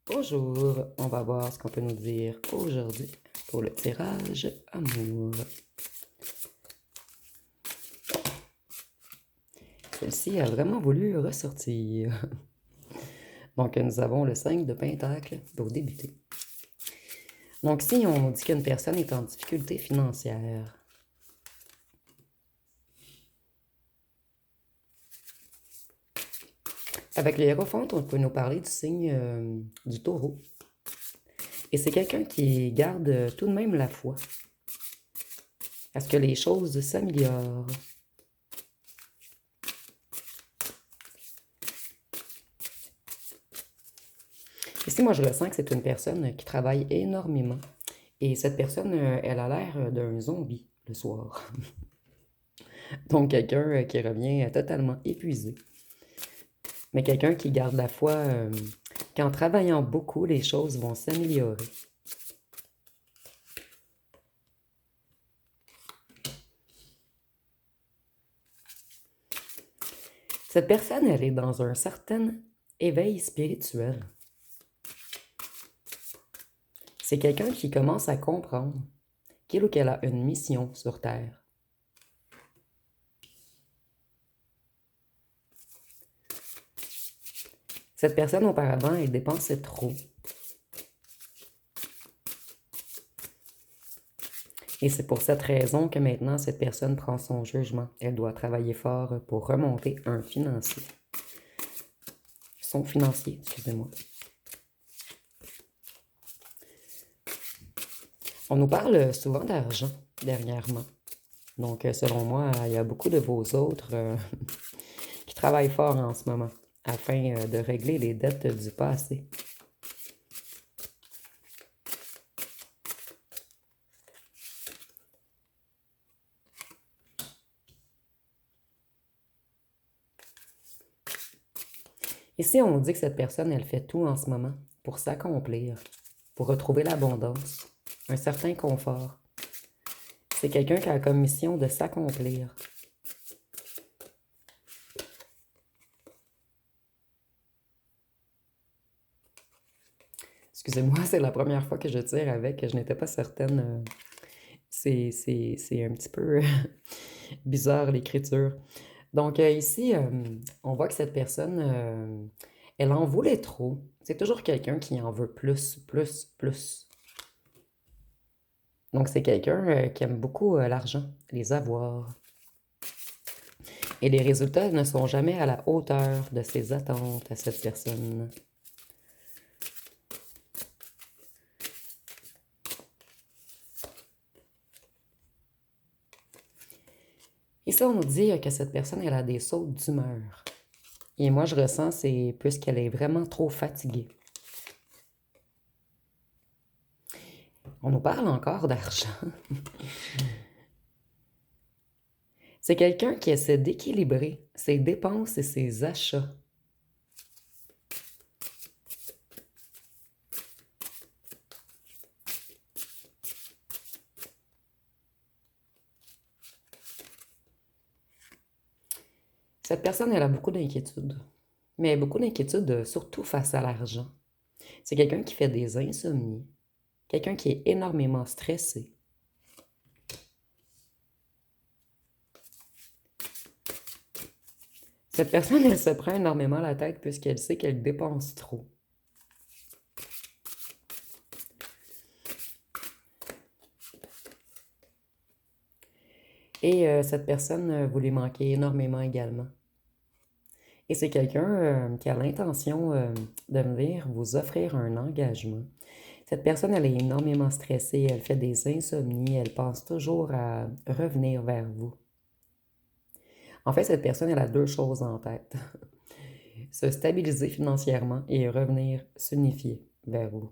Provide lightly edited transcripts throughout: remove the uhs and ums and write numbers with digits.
Bonjour, on va voir ce qu'on peut nous dire aujourd'hui pour le tirage amour. Celle-ci a vraiment voulu ressortir. Donc, nous avons le 5 de Pentacle pour débuter. Donc, si on dit qu'une personne est en difficulté financière, avec les Hiérophants, on peut nous parler du signe du Taureau. Et c'est quelqu'un qui garde tout de même la foi à ce que les choses s'améliorent. Ici, moi, je ressens que c'est une personne qui travaille énormément. Et cette personne, elle a l'air d'un zombie le soir. Donc, quelqu'un qui revient totalement épuisé. Mais quelqu'un qui garde la foi qu'en travaillant beaucoup, les choses vont s'améliorer. Cette personne, elle est dans un certain éveil spirituel. C'est quelqu'un qui commence à comprendre qu'il ou qu'elle a une mission sur Terre. Cette personne, auparavant, elle dépensait trop. Et c'est pour cette raison que maintenant, cette personne prend son jugement. Elle doit travailler fort pour remonter un financier. Son financier, excusez-moi. On nous parle souvent d'argent dernièrement. Donc, selon moi, il y a beaucoup de vos autres qui travaillent fort en ce moment afin de régler les dettes du passé. Ici, on nous dit que cette personne, elle fait tout en ce moment pour s'accomplir, pour retrouver l'abondance, un certain confort. C'est quelqu'un qui a comme mission de s'accomplir. Excusez-moi, c'est la première fois que je tire avec, je n'étais pas certaine. C'est un petit peu bizarre l'écriture. Donc ici, on voit que cette personne, elle en voulait trop. C'est toujours quelqu'un qui en veut plus, plus, plus. Donc c'est quelqu'un qui aime beaucoup l'argent, les avoirs. Et les résultats ne sont jamais à la hauteur de ses attentes à cette personne. Ici, on nous dit que cette personne, elle a des sautes d'humeur. Et moi, je ressens, c'est plus qu'elle est vraiment trop fatiguée. On nous parle encore d'argent. C'est quelqu'un qui essaie d'équilibrer ses dépenses et ses achats. Cette personne, elle a beaucoup d'inquiétudes. Mais beaucoup d'inquiétudes surtout face à l'argent. C'est quelqu'un qui fait des insomnies. Quelqu'un qui est énormément stressé. Cette personne, elle se prend énormément la tête puisqu'elle sait qu'elle dépense trop. Et cette personne, vous lui manquez énormément également. Et c'est quelqu'un qui a l'intention de venir vous offrir un engagement. Cette personne, elle est énormément stressée, elle fait des insomnies, elle pense toujours à revenir vers vous. En fait, cette personne, elle a deux choses en tête. Se stabiliser financièrement et revenir s'unifier vers vous.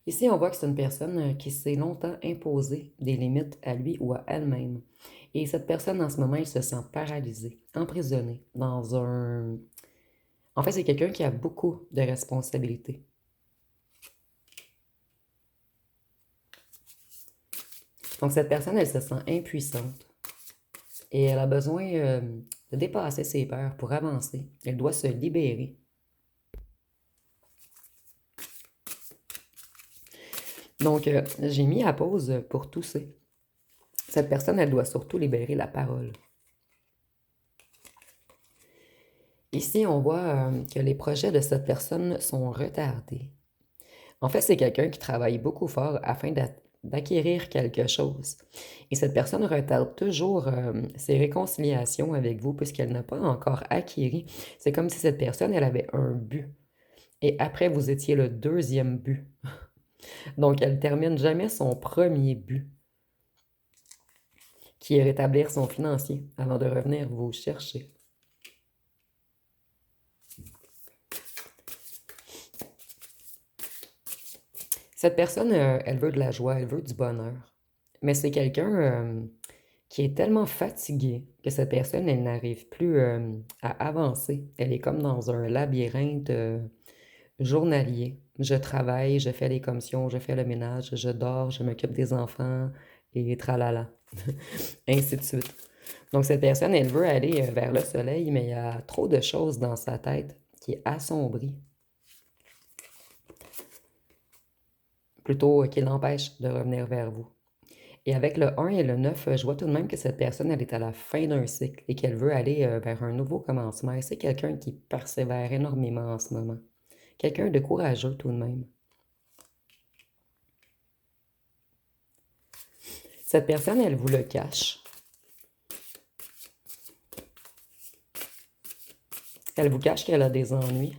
Ici, on voit que c'est une personne qui s'est longtemps imposé des limites à lui ou à elle-même. Et cette personne, en ce moment, elle se sent paralysée, emprisonnée dans un... En fait, c'est quelqu'un qui a beaucoup de responsabilités. Donc, cette personne, elle se sent impuissante. et elle a besoin de dépasser ses peurs pour avancer. Elle doit se libérer. Donc, j'ai mis à pause pour tousser. Cette personne, elle doit surtout libérer la parole. Ici, on voit que les projets de cette personne sont retardés. En fait, c'est quelqu'un qui travaille beaucoup fort afin d'acquérir quelque chose. Et cette personne retarde toujours ses réconciliations avec vous puisqu'elle n'a pas encore acquis. C'est comme si cette personne, elle avait un but. Et après, vous étiez le deuxième but. Donc, elle ne termine jamais son premier but, qui est rétablir son financier avant de revenir vous chercher. Cette personne, elle veut de la joie, elle veut du bonheur. Mais c'est quelqu'un qui est tellement fatigué que cette personne, elle n'arrive plus à avancer. Elle est comme dans un labyrinthe journalier. Je travaille, je fais les commissions, je fais le ménage, je dors, je m'occupe des enfants et tralala. Ainsi de suite. Donc cette personne, elle veut aller vers le soleil, mais il y a trop de choses dans sa tête qui est assombrie. Plutôt qui l'empêche de revenir vers vous. Et avec le 1 et le 9, je vois tout de même que cette personne, elle est à la fin d'un cycle et qu'elle veut aller vers un nouveau commencement. Et c'est quelqu'un qui persévère énormément en ce moment. Quelqu'un de courageux tout de même. Cette personne, elle vous le cache. Elle vous cache qu'elle a des ennuis,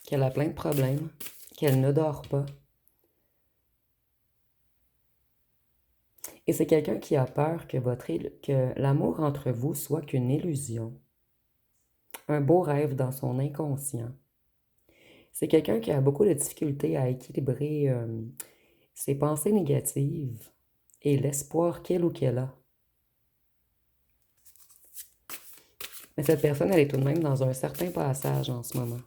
qu'elle a plein de problèmes, qu'elle ne dort pas. Et c'est quelqu'un qui a peur que l'amour entre vous soit qu'une illusion, un beau rêve dans son inconscient. C'est quelqu'un qui a beaucoup de difficultés à équilibrer ses pensées négatives et l'espoir qu'elle ou qu'elle a. Mais cette personne, elle est tout de même dans un certain passage en ce moment.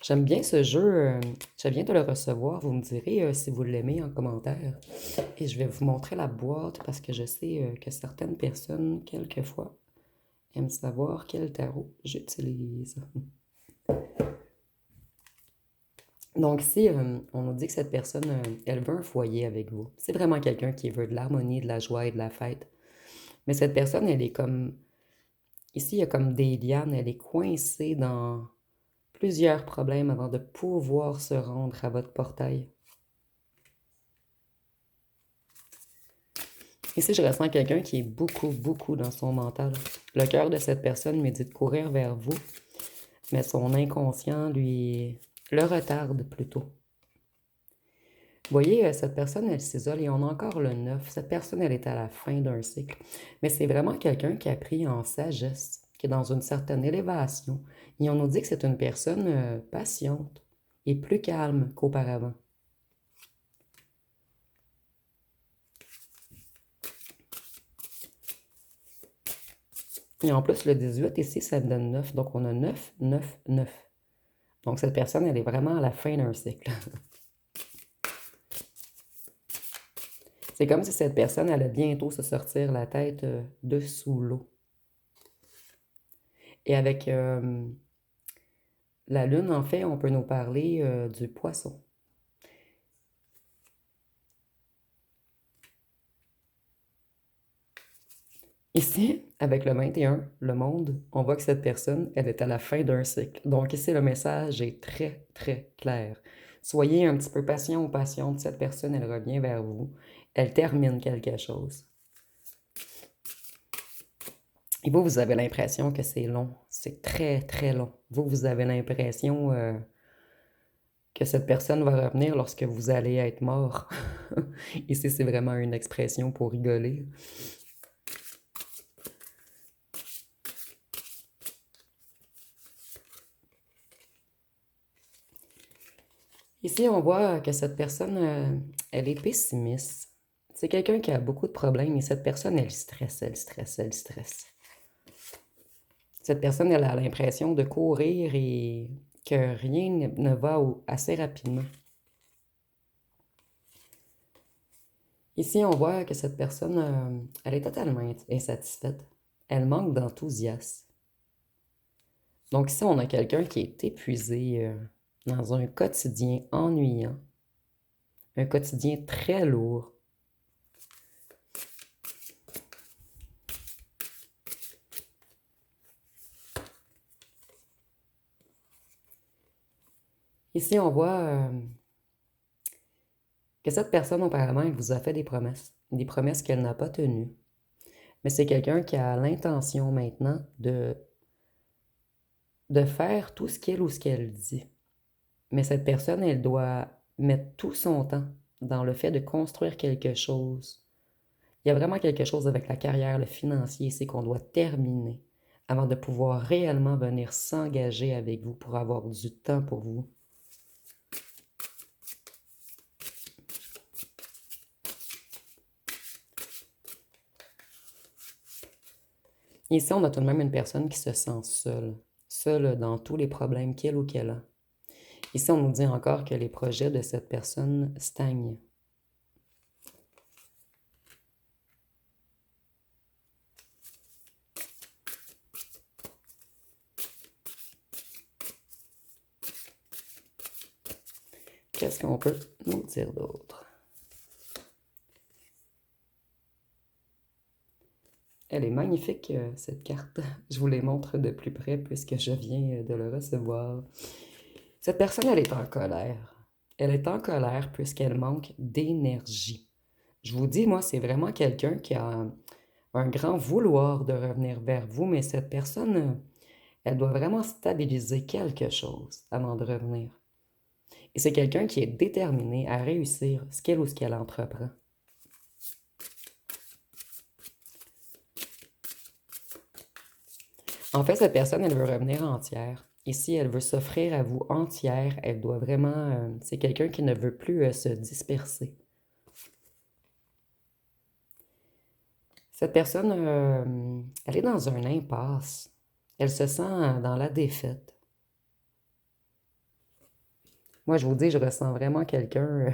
J'aime bien ce jeu, je viens de le recevoir, vous me direz si vous l'aimez en commentaire. Et je vais vous montrer la boîte parce que je sais que certaines personnes, quelquefois, aiment savoir quel tarot j'utilise. Donc ici, on nous dit que cette personne, elle veut un foyer avec vous. C'est vraiment quelqu'un qui veut de l'harmonie, de la joie et de la fête. Mais cette personne, elle est comme... Ici, il y a comme des lianes, elle est coincée dans plusieurs problèmes avant de pouvoir se rendre à votre portail. Ici, je ressens quelqu'un qui est beaucoup, beaucoup dans son mental. Le cœur de cette personne me dit de courir vers vous, mais son inconscient, lui, le retarde plutôt. Vous voyez, cette personne, elle s'isole et on a encore le 9. Cette personne, elle est à la fin d'un cycle. Mais c'est vraiment quelqu'un qui a pris en sagesse, qui est dans une certaine élévation. Et on nous dit que c'est une personne patiente et plus calme qu'auparavant. Et en plus, le 18 ici, ça me donne 9. Donc, on a 9, 9, 9. Donc, cette personne, elle est vraiment à la fin d'un cycle. C'est comme si cette personne allait bientôt se sortir la tête de sous l'eau. Et avec la lune, en fait, on peut nous parler du poisson. Ici, avec le 21, le monde, on voit que cette personne, elle est à la fin d'un cycle. Donc ici, le message est très, très clair. Soyez un petit peu patient ou patiente. Cette personne, elle revient vers vous. Elle termine quelque chose. Et vous, vous avez l'impression que c'est long. C'est très, très long. Vous avez l'impression que cette personne va revenir lorsque vous allez être mort. Ici, c'est vraiment une expression pour rigoler. Ici, on voit que cette personne, elle est pessimiste. C'est quelqu'un qui a beaucoup de problèmes et cette personne, elle stresse, elle stresse, elle stresse. Cette personne, elle a l'impression de courir et que rien ne va assez rapidement. Ici, on voit que cette personne, elle est totalement insatisfaite. Elle manque d'enthousiasme. Donc ici, on a quelqu'un qui est épuisé dans un quotidien ennuyant, un quotidien très lourd. Ici, on voit que cette personne, auparavant, elle vous a fait des promesses qu'elle n'a pas tenues. Mais c'est quelqu'un qui a l'intention maintenant de faire tout ce qu'il ou ce qu'elle dit. Mais cette personne, elle doit mettre tout son temps dans le fait de construire quelque chose. Il y a vraiment quelque chose avec la carrière, le financier, c'est qu'on doit terminer avant de pouvoir réellement venir s'engager avec vous pour avoir du temps pour vous. Ici, on a tout de même une personne qui se sent seule, seule dans tous les problèmes qu'il ou qu'elle a. Ici, on nous dit encore que les projets de cette personne stagnent. Qu'est-ce qu'on peut nous dire d'autre? Elle est magnifique, cette carte. Je vous les montre de plus près puisque je viens de le recevoir. Cette personne, elle est en colère. Elle est en colère puisqu'elle manque d'énergie. Je vous dis, moi, c'est vraiment quelqu'un qui a un grand vouloir de revenir vers vous, mais cette personne, elle doit vraiment stabiliser quelque chose avant de revenir. Et c'est quelqu'un qui est déterminé à réussir ce qu'elle ou ce qu'elle entreprend. En fait, cette personne, elle veut revenir entière. Ici, elle veut s'offrir à vous entière. Elle doit vraiment... c'est quelqu'un qui ne veut plus se disperser. Cette personne, elle est dans un impasse. Elle se sent dans la défaite. Moi, je vous dis, je ressens vraiment quelqu'un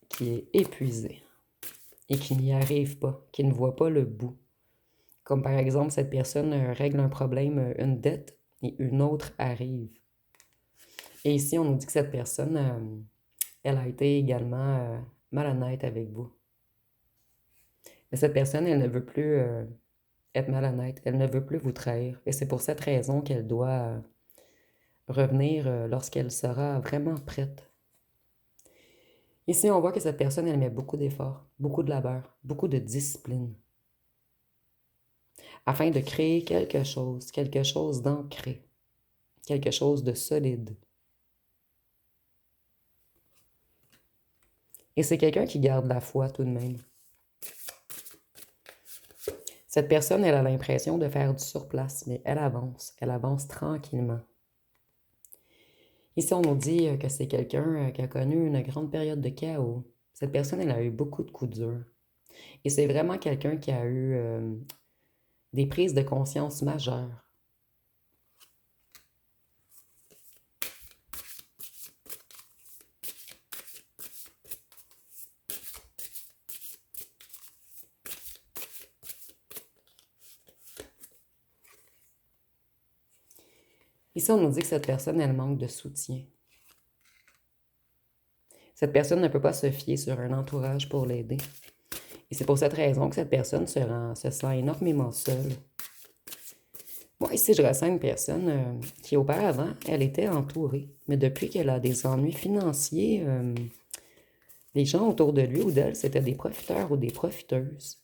qui est épuisé et qui n'y arrive pas, qui ne voit pas le bout. Comme par exemple, cette personne règle un problème, une dette, et une autre arrive. Et ici, on nous dit que cette personne, elle a été également malhonnête avec vous. Mais cette personne, elle ne veut plus être malhonnête, elle ne veut plus vous trahir. Et c'est pour cette raison qu'elle doit revenir lorsqu'elle sera vraiment prête. Ici, on voit que cette personne, elle met beaucoup d'efforts, beaucoup de labeur, beaucoup de discipline, afin de créer quelque chose d'ancré, quelque chose de solide. Et c'est quelqu'un qui garde la foi tout de même. Cette personne, elle a l'impression de faire du surplace, mais elle avance tranquillement. Ici, on nous dit que c'est quelqu'un qui a connu une grande période de chaos. Cette personne, elle a eu beaucoup de coups durs. Et c'est vraiment quelqu'un qui a eu des prises de conscience majeures. Ici, on nous dit que cette personne, elle manque de soutien. Cette personne ne peut pas se fier sur un entourage pour l'aider. Et c'est pour cette raison que cette personne se sent énormément seule. Moi, ici, je ressens une personne qui, auparavant, elle était entourée. Mais depuis qu'elle a des ennuis financiers, les gens autour de lui ou d'elle, c'était des profiteurs ou des profiteuses.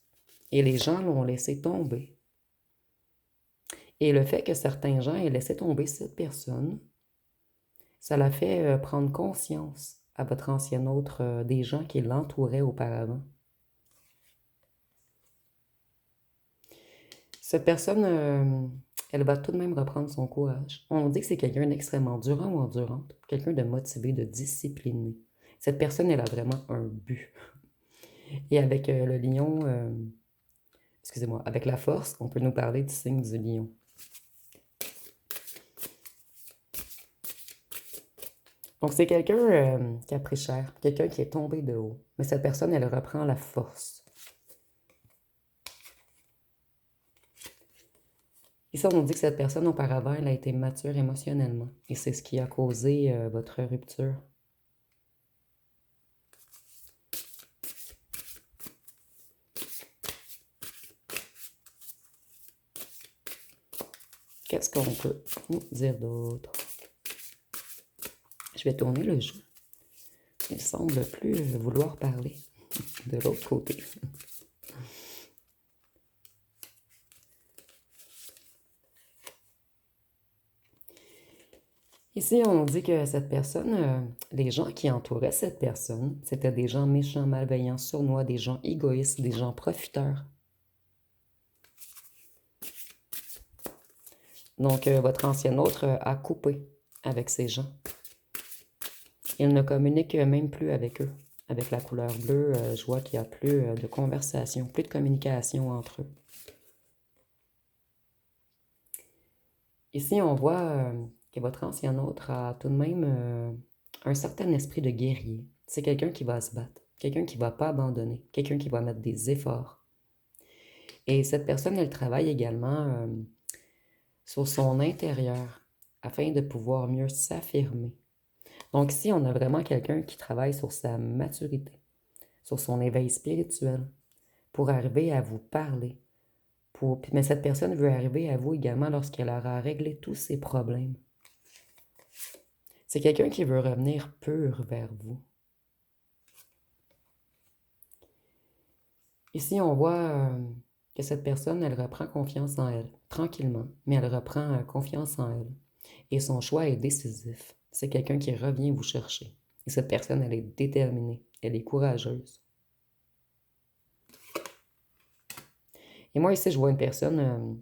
Et les gens l'ont laissé tomber. Et le fait que certains gens aient laissé tomber cette personne, ça l'a fait prendre conscience à votre ancien autre des gens qui l'entouraient auparavant. Cette personne, elle va tout de même reprendre son courage. On dit que c'est quelqu'un d'extrêmement endurant ou endurante, quelqu'un de motivé, de discipliné. Cette personne, elle a vraiment un but. Et avec le lion, excusez-moi, avec la force, on peut nous parler du signe du lion. Donc, c'est quelqu'un qui a pris cher, quelqu'un qui est tombé de haut. Mais cette personne, elle reprend la force. Ici, on nous dit que cette personne, auparavant, elle a été mature émotionnellement. Et c'est ce qui a causé votre rupture. Qu'est-ce qu'on peut nous dire d'autre? Je vais tourner le jeu. Il semble plus vouloir parler de l'autre côté. Ici, on dit que cette personne, les gens qui entouraient cette personne, c'était des gens méchants, malveillants, sournois, des gens égoïstes, des gens profiteurs. Donc, votre ancien autre a coupé avec ces gens. Il ne communique même plus avec eux. Avec la couleur bleue, je vois qu'il n'y a plus de conversation, plus de communication entre eux. Ici, on voit que votre ancien autre a tout de même un certain esprit de guerrier. C'est quelqu'un qui va se battre, quelqu'un qui ne va pas abandonner, quelqu'un qui va mettre des efforts. Et cette personne, elle travaille également sur son intérieur afin de pouvoir mieux s'affirmer. Donc ici, on a vraiment quelqu'un qui travaille sur sa maturité, sur son éveil spirituel, pour arriver à vous parler. Mais cette personne veut arriver à vous également lorsqu'elle aura réglé tous ses problèmes. C'est quelqu'un qui veut revenir pur vers vous. Ici, on voit que cette personne, elle reprend confiance en elle, tranquillement, mais elle reprend confiance en elle. Et son choix est décisif. C'est quelqu'un qui revient vous chercher. Et cette personne, elle est déterminée, elle est courageuse. Et moi, ici, je vois une personne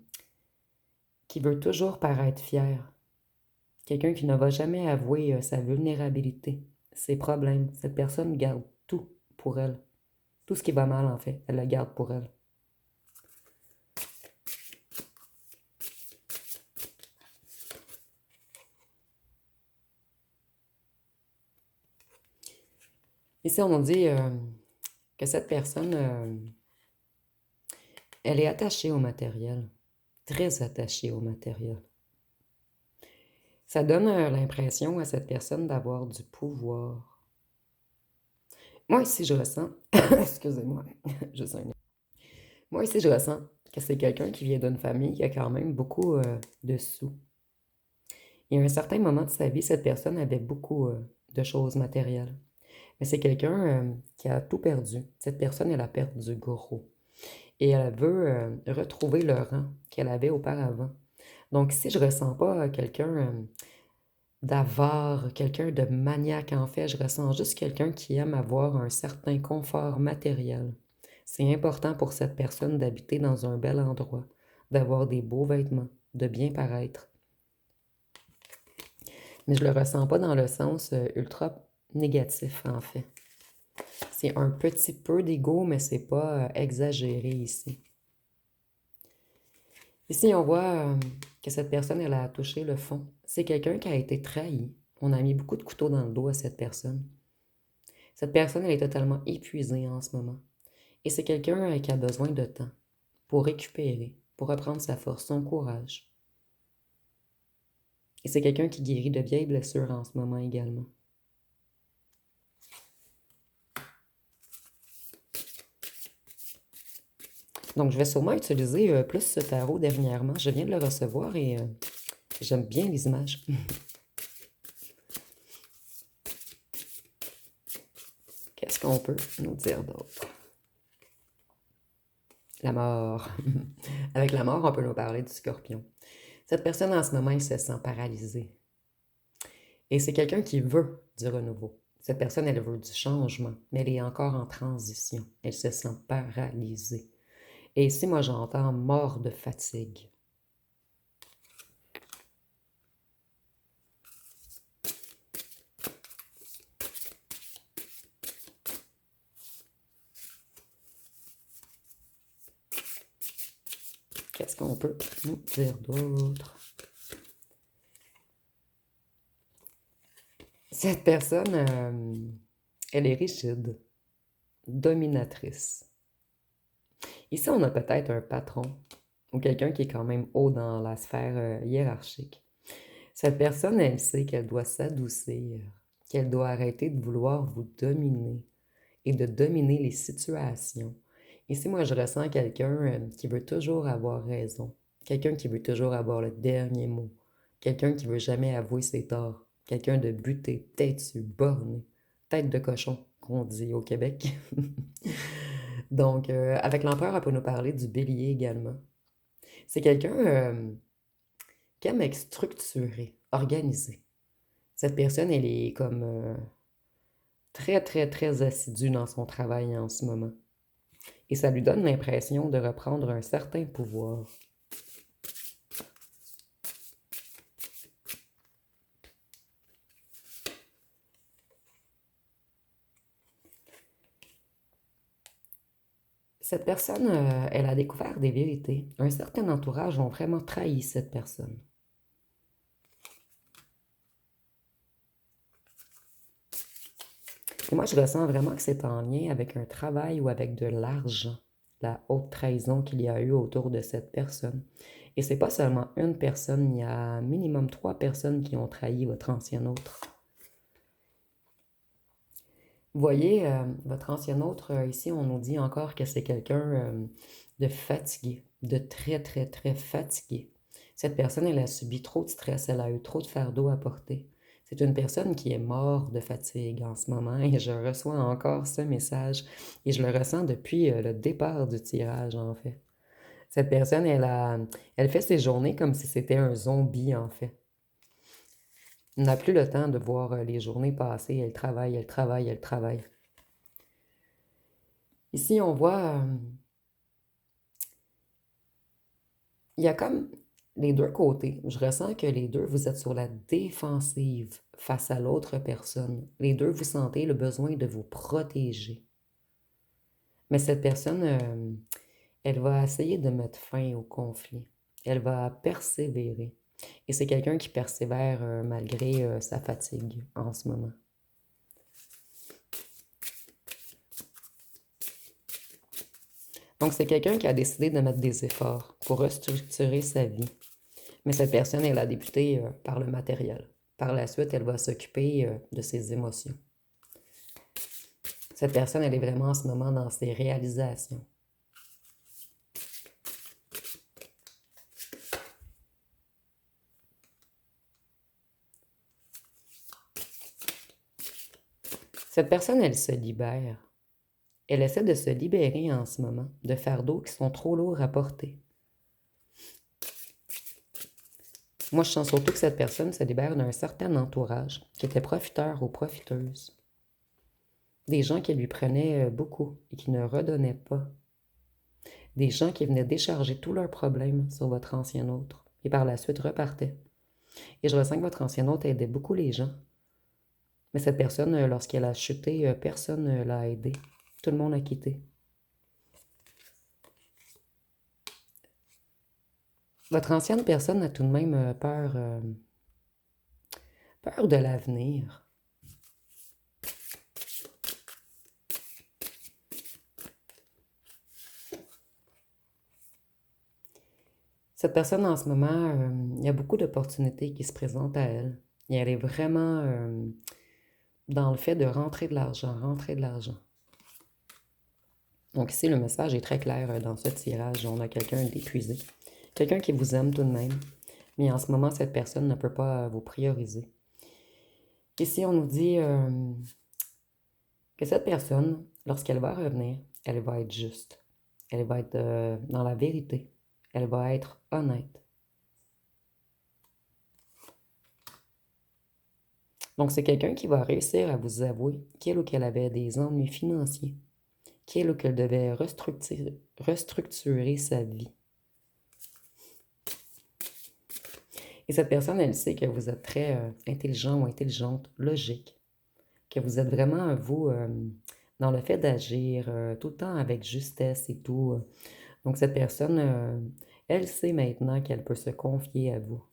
qui veut toujours paraître fière. Quelqu'un qui ne va jamais avouer sa vulnérabilité, ses problèmes. Cette personne garde tout pour elle. Tout ce qui va mal, en fait, elle le garde pour elle. Ici, on nous dit que cette personne, elle est attachée au matériel, très attachée au matériel. Ça donne l'impression à cette personne d'avoir du pouvoir. Moi, ici, je ressens, excusez-moi, juste un... Moi, ici, je ressens que c'est quelqu'un qui vient d'une famille qui a quand même beaucoup de sous. Et à un certain moment de sa vie, cette personne avait beaucoup de choses matérielles. Mais c'est quelqu'un qui a tout perdu. Cette personne, elle a perdu gros. Et elle veut retrouver le rang qu'elle avait auparavant. Donc, si je ne ressens pas quelqu'un d'avare, quelqu'un de maniaque, en fait, je ressens juste quelqu'un qui aime avoir un certain confort matériel. C'est important pour cette personne d'habiter dans un bel endroit, d'avoir des beaux vêtements, de bien paraître. Mais je ne le ressens pas dans le sens ultra négatif, en fait. C'est un petit peu d'ego, mais c'est pas exagéré ici. Ici, on voit que cette personne, elle a touché le fond. C'est quelqu'un qui a été trahi. On a mis beaucoup de couteaux dans le dos à cette personne. Cette personne, elle est totalement épuisée en ce moment. Et c'est quelqu'un qui a besoin de temps pour récupérer, pour reprendre sa force, son courage. Et c'est quelqu'un qui guérit de vieilles blessures en ce moment également. Donc, je vais sûrement utiliser plus ce tarot dernièrement. Je viens de le recevoir et j'aime bien les images. Qu'est-ce qu'on peut nous dire d'autre? La mort. Avec la mort, on peut nous parler du scorpion. Cette personne, en ce moment, elle se sent paralysée. Et c'est quelqu'un qui veut du renouveau. Cette personne, elle veut du changement, mais elle est encore en transition. Elle se sent paralysée. Et ici, moi, j'entends mort de fatigue. Qu'est-ce qu'on peut nous dire d'autre? Cette personne, elle est rigide, dominatrice. Ici, on a peut-être un patron ou quelqu'un qui est quand même haut dans la sphère hiérarchique. Cette personne, elle sait qu'elle doit s'adoucir, qu'elle doit arrêter de vouloir vous dominer et de dominer les situations. Ici, moi, je ressens quelqu'un qui veut toujours avoir raison, quelqu'un qui veut toujours avoir le dernier mot, quelqu'un qui veut jamais avouer ses torts, quelqu'un de buté, têtu, borné, tête de cochon, qu'on dit au Québec. Donc, avec l'empereur, elle peut nous parler du bélier également. C'est quelqu'un qui aime être structuré, organisé. Cette personne, elle est comme très, très, très assidue dans son travail en ce moment. Et ça lui donne l'impression de reprendre un certain pouvoir. Cette personne, elle a découvert des vérités. Un certain entourage ont vraiment trahi cette personne. Et moi, je ressens vraiment que c'est en lien avec un travail ou avec de l'argent, la haute trahison qu'il y a eu autour de cette personne. Et c'est pas seulement une personne, il y a minimum 3 personnes qui ont trahi votre ancien autre. Vous voyez, votre ancien autre, ici, on nous dit encore que c'est quelqu'un de fatigué, de très, très, très fatigué. Cette personne, elle a subi trop de stress, elle a eu trop de fardeau à porter. C'est une personne qui est morte de fatigue en ce moment et je reçois encore ce message et je le ressens depuis le départ du tirage, en fait. Cette personne, elle fait ses journées comme si c'était un zombie, en fait. Elle n'a plus le temps de voir les journées passer, elle travaille, elle travaille, elle travaille. Ici, on voit, il y a comme les deux côtés. Je ressens que les deux, vous êtes sur la défensive face à l'autre personne. Les deux, vous sentez le besoin de vous protéger. Mais cette personne, elle va essayer de mettre fin au conflit. Elle va persévérer. Et c'est quelqu'un qui persévère malgré sa fatigue en ce moment. Donc, c'est quelqu'un qui a décidé de mettre des efforts pour restructurer sa vie. Mais cette personne, elle a débuté par le matériel. Par la suite, elle va s'occuper de ses émotions. Cette personne, elle est vraiment en ce moment dans ses réalisations. Cette personne, elle se libère. Elle essaie de se libérer en ce moment de fardeaux qui sont trop lourds à porter. Moi, je sens surtout que cette personne se libère d'un certain entourage qui était profiteur ou profiteuse. Des gens qui lui prenaient beaucoup et qui ne redonnaient pas. Des gens qui venaient décharger tous leurs problèmes sur votre ancien autre et par la suite repartaient. Et je ressens que votre ancien autre aidait beaucoup les gens. Mais cette personne, lorsqu'elle a chuté, personne ne l'a aidée. Tout le monde a quitté. Votre ancienne personne a tout de même peur de l'avenir. Cette personne, en ce moment, il y a beaucoup d'opportunités qui se présentent à elle. Et elle est vraiment dans le fait de rentrer de l'argent, rentrer de l'argent. Donc ici, le message est très clair dans ce tirage. On a quelqu'un d'épuisé. Quelqu'un qui vous aime tout de même. Mais en ce moment, cette personne ne peut pas vous prioriser. Ici, on nous dit que cette personne, lorsqu'elle va revenir, elle va être juste. Elle va être dans la vérité. Elle va être honnête. Donc, c'est quelqu'un qui va réussir à vous avouer qu'il ou qu'elle avait des ennuis financiers, qu'il ou qu'elle devait restructurer sa vie. Et cette personne, elle sait que vous êtes très intelligent ou intelligente, logique, que vous êtes vraiment, vous, dans le fait d'agir tout le temps avec justesse et tout. Donc, cette personne, elle sait maintenant qu'elle peut se confier à vous.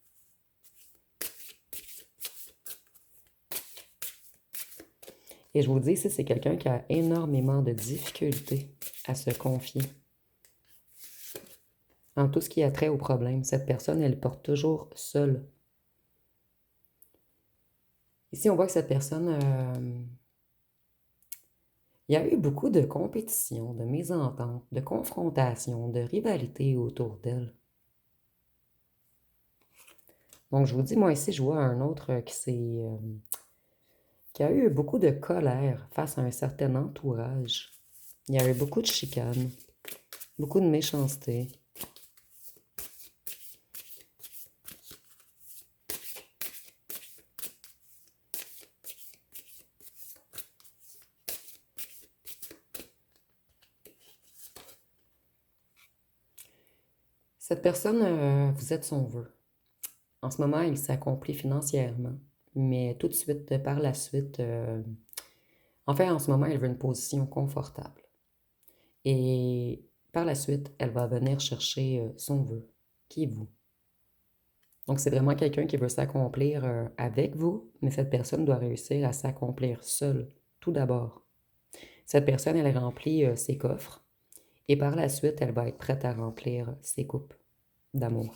Et je vous dis ici, c'est quelqu'un qui a énormément de difficultés à se confier en tout ce qui a trait au problème. Cette personne, elle porte toujours seule. Ici, on voit que cette personne, il y a eu beaucoup de compétition, de mésentente, de confrontation, de rivalité autour d'elle. Donc, je vous dis, moi ici, je vois un autre qui a eu beaucoup de colère face à un certain entourage. Il y a eu beaucoup de chicanes, beaucoup de méchanceté. Cette personne, vous êtes son vœu. En ce moment, il s'accomplit financièrement, mais tout de suite, par la suite, en fait, en ce moment, elle veut une position confortable. Et par la suite, elle va venir chercher son vœu, qui est vous. Donc, c'est vraiment quelqu'un qui veut s'accomplir avec vous, mais cette personne doit réussir à s'accomplir seule, tout d'abord. Cette personne, elle remplit ses coffres et par la suite, elle va être prête à remplir ses coupes d'amour.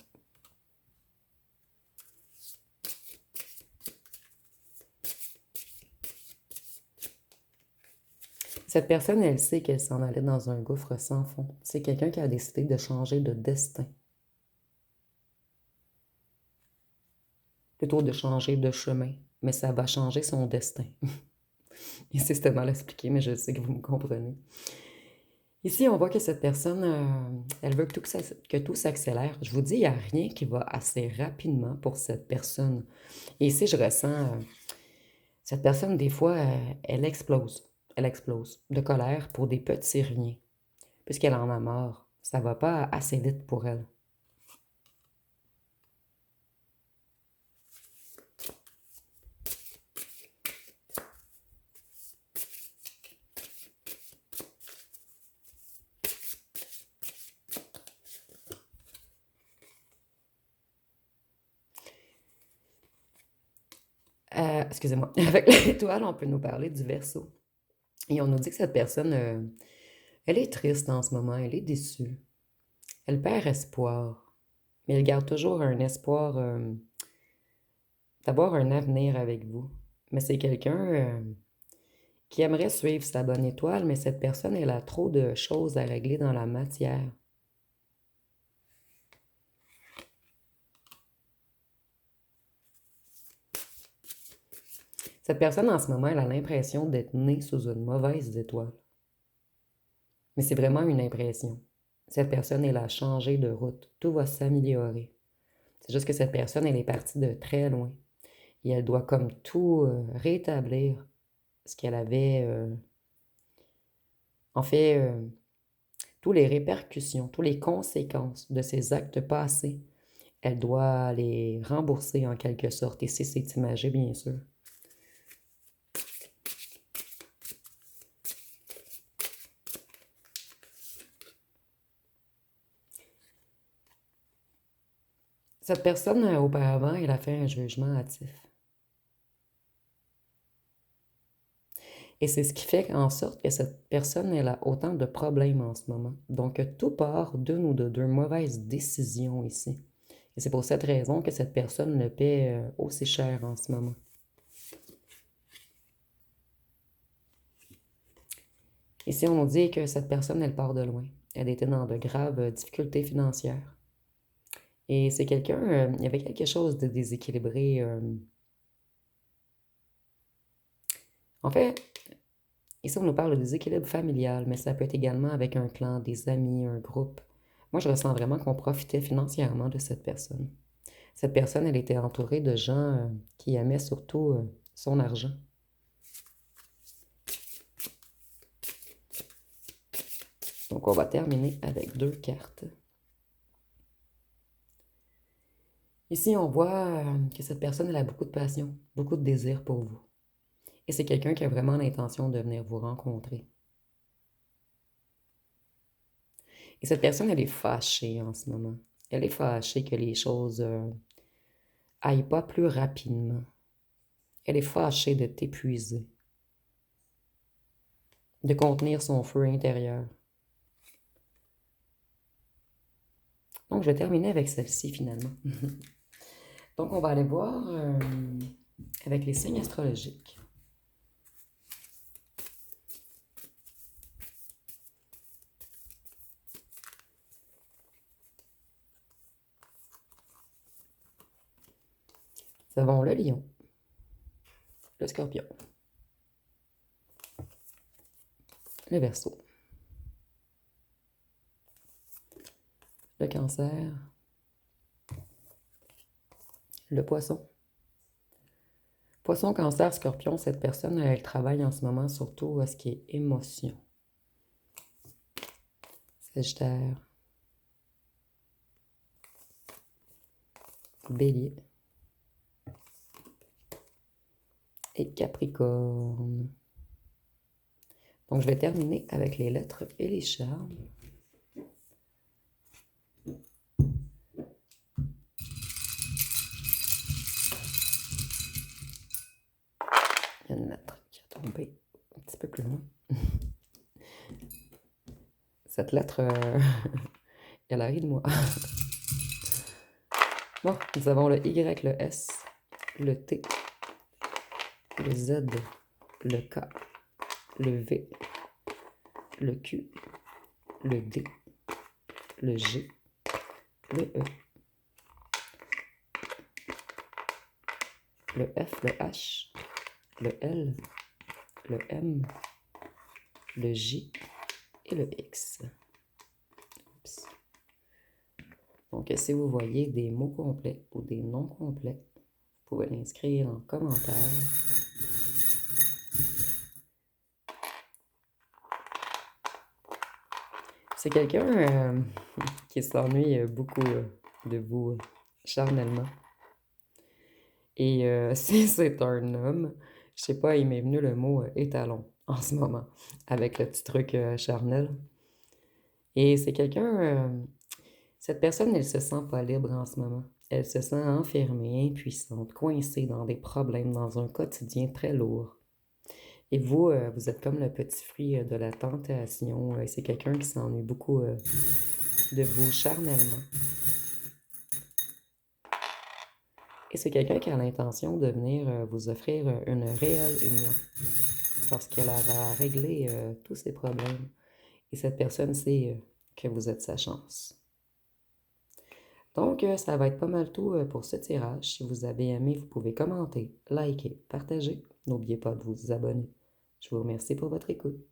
Cette personne, elle sait qu'elle s'en allait dans un gouffre sans fond. C'est quelqu'un qui a décidé de changer de destin, plutôt de changer de chemin, mais ça va changer son destin. Ici, c'était mal expliqué, mais je sais que vous me comprenez. Ici, on voit que cette personne, elle veut que tout s'accélère. Je vous dis, il n'y a rien qui va assez rapidement pour cette personne. Et ici, je ressens, cette personne, des fois, elle explose. Elle explose de colère pour des petits riens, puisqu'elle en a marre. Ça va pas assez vite pour elle. Excusez-moi. Avec l'étoile, on peut nous parler du Verseau. Et on nous dit que cette personne, elle est triste en ce moment, elle est déçue. Elle perd espoir, mais elle garde toujours un espoir d'avoir un avenir avec vous. Mais c'est quelqu'un qui aimerait suivre sa bonne étoile, mais cette personne, elle a trop de choses à régler dans la matière. Cette personne, en ce moment, elle a l'impression d'être née sous une mauvaise étoile. Mais c'est vraiment une impression. Cette personne, elle a changé de route. Tout va s'améliorer. C'est juste que cette personne, elle est partie de très loin. Et elle doit comme tout rétablir ce qu'elle avait. En fait, toutes les répercussions, toutes les conséquences de ses actes passés, elle doit les rembourser en quelque sorte. Et c'est imagé, bien sûr. Cette personne, auparavant, elle a fait un jugement hâtif. Et c'est ce qui fait en sorte que cette personne, elle a autant de problèmes en ce moment. Donc, tout part d'une ou de deux mauvaises décisions ici. Et c'est pour cette raison que cette personne le paie aussi cher en ce moment. Ici, on nous dit que cette personne, elle part de loin. Elle était dans de graves difficultés financières. Et c'est quelqu'un, il y avait quelque chose de déséquilibré. En fait, ici, on nous parle de déséquilibre familial, mais ça peut être également avec un clan, des amis, un groupe. Moi, je ressens vraiment qu'on profitait financièrement de cette personne. Cette personne, elle était entourée de gens qui aimaient surtout son argent. Donc, on va terminer avec deux cartes. Ici, on voit que cette personne, elle a beaucoup de passion, beaucoup de désir pour vous. Et c'est quelqu'un qui a vraiment l'intention de venir vous rencontrer. Et cette personne, elle est fâchée en ce moment. Elle est fâchée que les choses aillent pas plus rapidement. Elle est fâchée de t'épuiser. de contenir son feu intérieur. Donc, je vais terminer avec celle-ci finalement. Donc, on va aller voir avec les signes astrologiques. Nous avons le lion, le scorpion, le verseau, le cancer, le poisson. Poisson, cancer, scorpion, cette personne, elle travaille en ce moment surtout à ce qui est émotion. Sagittaire, bélier et capricorne. Donc, je vais terminer avec les lettres et les charmes. Il y a une lettre qui a tombé un petit peu plus loin. Cette lettre, elle arrive de moi. Bon, nous avons le Y, le S, le T, le Z, le K, le V, le Q, le D, le G, le E, le F, le H, le L, le M, le J et le X. Oups. Donc, si vous voyez des mots complets ou des noms complets, vous pouvez l'inscrire en commentaire. C'est quelqu'un qui s'ennuie beaucoup de vous charnellement. Et si c'est un homme, je sais pas, il m'est venu le mot étalon en ce moment, avec le petit truc charnel. Et c'est quelqu'un, cette personne, elle se sent pas libre en ce moment. Elle se sent enfermée, impuissante, coincée dans des problèmes, dans un quotidien très lourd. Et vous, vous êtes comme le petit fruit de la tentation. C'est quelqu'un qui s'ennuie beaucoup de vous charnellement. Et c'est quelqu'un qui a l'intention de venir vous offrir une réelle union. Parce qu'elle va régler tous ses problèmes. Et cette personne sait que vous êtes sa chance. Donc, ça va être pas mal tout pour ce tirage. Si vous avez aimé, vous pouvez commenter, liker, partager. N'oubliez pas de vous abonner. Je vous remercie pour votre écoute.